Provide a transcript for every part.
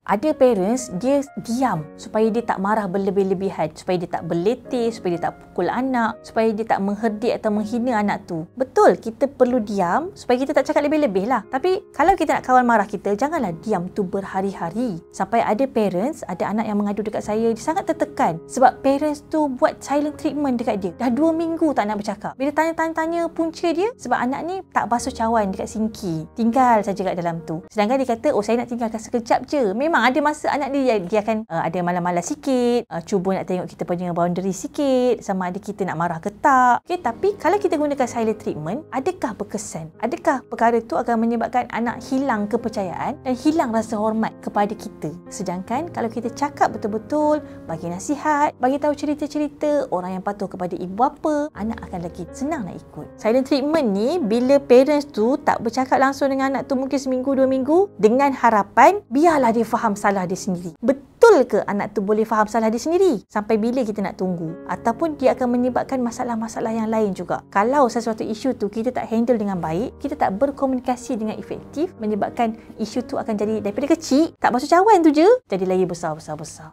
Ada parents, dia diam supaya dia tak marah berlebih-lebihan, supaya dia tak berletih, supaya dia tak pukul anak, supaya dia tak mengherdik atau menghina anak tu. Betul, kita perlu diam supaya kita tak cakap lebih-lebih lah. Tapi kalau kita nak kawal marah kita, janganlah diam tu berhari-hari. Sampai ada parents, ada anak yang mengadu dekat saya, dia sangat tertekan sebab parents tu buat silent treatment dekat dia. Dah 2 minggu tak nak bercakap. Bila tanya punca dia, sebab anak ni tak basuh cawan dekat sinki, tinggal saja kat dalam tu. Sedangkan dia kata, saya nak tinggalkan sekejap je. Memang ada masa anak dia akan ada malas-malas sikit, cuba nak tengok kita punya boundary sikit, sama ada kita nak marah ke tak. Okay, tapi kalau kita gunakan silent treatment, adakah berkesan? Adakah perkara tu akan menyebabkan anak hilang kepercayaan dan hilang rasa hormat kepada kita? Sedangkan kalau kita cakap betul-betul, bagi nasihat, bagi tahu cerita-cerita orang yang patuh kepada ibu bapa, anak akan lagi senang nak ikut. Silent treatment ni, bila parents tu tak bercakap langsung dengan anak tu mungkin seminggu 2 minggu, dengan harapan biarlah dia faham salah dia sendiri. Betul ke anak tu boleh faham salah dia sendiri? Sampai bila kita nak tunggu? Ataupun dia akan menyebabkan masalah-masalah yang lain juga. Kalau sesuatu isu tu kita tak handle dengan baik, kita tak berkomunikasi dengan efektif, menyebabkan isu tu akan jadi daripada kecil, tak basuh cawan tu je, jadi lagi besar.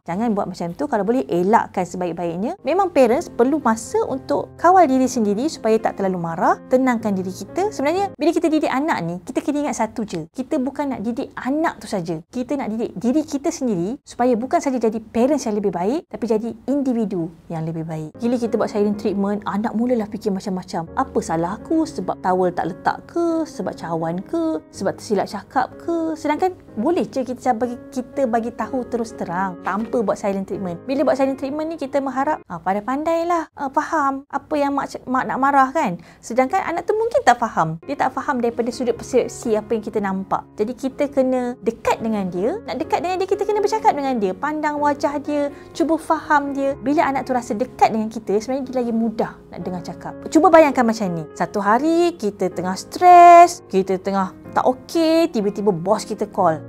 Jangan buat macam tu. Kalau boleh, elakkan sebaik-baiknya. Memang parents perlu masa untuk kawal diri sendiri supaya tak terlalu marah, tenangkan diri kita. Sebenarnya bila kita didik anak ni, kita kena ingat satu je, kita bukan nak didik anak tu saja, kita nak didik diri kita sendiri supaya bukan saja jadi parents yang lebih baik, tapi jadi individu yang lebih baik. Bila kita buat silent treatment, anak mulalah fikir macam-macam. Apa salah aku? Sebab towel tak letak ke? Sebab cawan ke? Sebab tersilap cakap ke? Sedangkan boleh je kita bagi tahu terus terang tanpa buat silent treatment. Bila buat silent treatment ni, kita mengharap pandai-pandailah faham apa yang mak nak marah kan. Sedangkan anak tu mungkin tak faham. Dia tak faham daripada sudut persepsi apa yang kita nampak. Jadi kita kena dekat dengan dia. Nak dekat dengan dia, kita kena bercakap dengan dia, pandang wajah dia, cuba faham dia. Bila anak tu rasa dekat dengan kita, sebenarnya dia lagi mudah nak dengar cakap. Cuba bayangkan macam ni. Satu hari kita tengah stres, kita tengah tak okey, tiba-tiba bos kita call,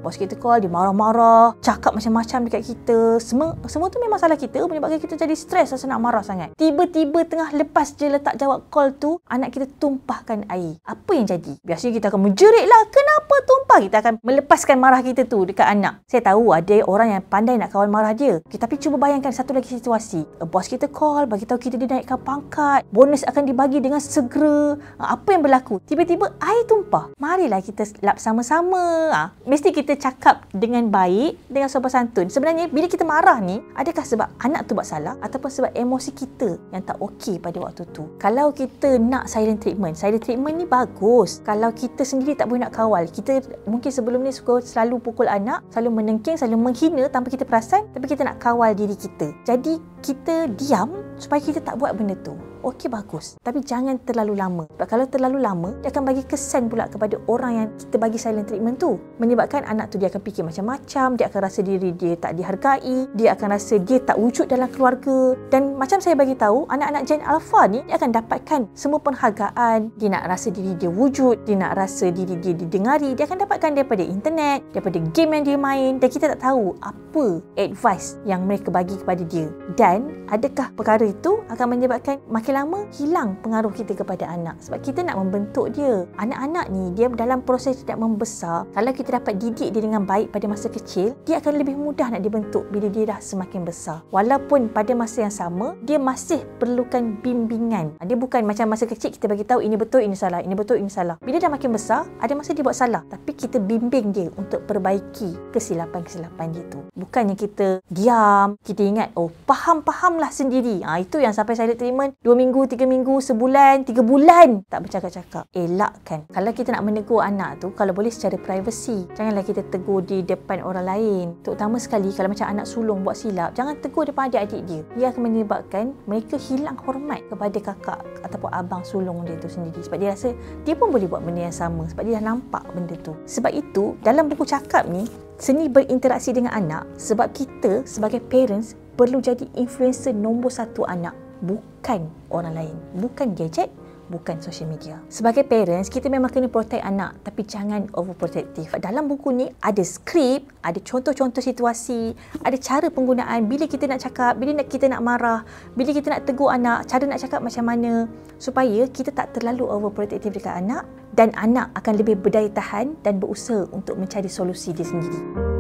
dia marah-marah, cakap macam-macam dekat kita. Semua tu memang salah kita, menyebabkan kita jadi stres, rasa nak marah sangat. Tiba-tiba tengah lepas je letak jawab call tu, anak kita tumpahkan air. Apa yang jadi? Biasanya kita akan menjerit lah, kenapa tumpah? Kita akan melepaskan marah kita tu dekat anak. Saya tahu ada orang yang pandai nak kawal marah dia. Okay, tapi cuba bayangkan satu lagi situasi. Bos kita call, bagi tahu kita dia naikkan pangkat, bonus akan dibagi dengan segera. Apa yang berlaku? Tiba-tiba air tumpah. Marilah kita lap sama-sama. Mesti kita cakap dengan baik, dengan sopan santun. Sebenarnya bila kita marah ni, adakah sebab anak tu buat salah ataupun sebab emosi kita yang tak okey pada waktu tu? Kalau kita nak silent treatment ni bagus. Kalau kita sendiri tak boleh nak kawal, kita mungkin sebelum ni suka selalu pukul anak, selalu menengking, selalu menghina tanpa kita perasan, tapi kita nak kawal diri kita. Jadi kita diam supaya kita tak buat benda tu. Okey, bagus. Tapi jangan terlalu lama. Sebab kalau terlalu lama, dia akan bagi kesan pula kepada orang yang kita bagi silent treatment tu. Menyebabkan anak tu dia akan fikir macam-macam, dia akan rasa diri dia tak dihargai, dia akan rasa dia tak wujud dalam keluarga. Dan macam saya bagi tahu, anak-anak Gen Alpha ni, dia akan dapatkan semua penghargaan, dia nak rasa diri dia wujud, dia nak rasa diri dia didengari, dia akan dapatkan daripada internet, daripada game yang dia main, dan kita tak tahu apa advice yang mereka bagi kepada dia. Dan adakah perkara itu akan menyebabkan makin lama hilang pengaruh kita kepada anak, sebab kita nak membentuk dia. Anak-anak ni, dia dalam proses tidak membesar, kalau kita dapat didik dia dengan baik pada masa kecil, dia akan lebih mudah nak dibentuk bila dia dah semakin besar. Walaupun pada masa yang sama, dia masih perlukan bimbingan. Dia bukan macam masa kecil kita bagi tahu ini betul, ini salah, ini betul, ini salah. Bila dah makin besar, ada masa dia buat salah, tapi kita bimbing dia untuk perbaiki kesilapan-kesilapan dia tu. Bukannya kita diam, kita ingat faham-fahamlah sendiri. Itu yang sampai silent treatment 2 minggu, 3 minggu, sebulan, 3 bulan tak bercakap-cakap. Elakkan. Kalau kita nak menegur anak tu, kalau boleh secara privacy. Janganlah kita tegur di depan orang lain. Terutama sekali kalau macam anak sulung buat silap, jangan tegur depan adik-adik dia. Ia akan menyebabkan mereka hilang hormat kepada kakak ataupun abang sulung dia tu sendiri. Sebab dia rasa dia pun boleh buat benda yang sama, sebab dia dah nampak benda tu. Sebab itu, dalam buku cakap ni, seni berinteraksi dengan anak, sebab kita sebagai parents perlu jadi influencer nombor 1 anak, bukan orang lain, bukan gadget, bukan social media. Sebagai parents, kita memang kena protect anak, tapi jangan overprotective. Dalam buku ni ada skrip, ada contoh-contoh situasi, ada cara penggunaan bila kita nak cakap, bila kita nak marah, bila kita nak tegur anak, cara nak cakap macam mana, supaya kita tak terlalu overprotective dekat anak, dan anak akan lebih berdaya tahan dan berusaha untuk mencari solusi dia sendiri.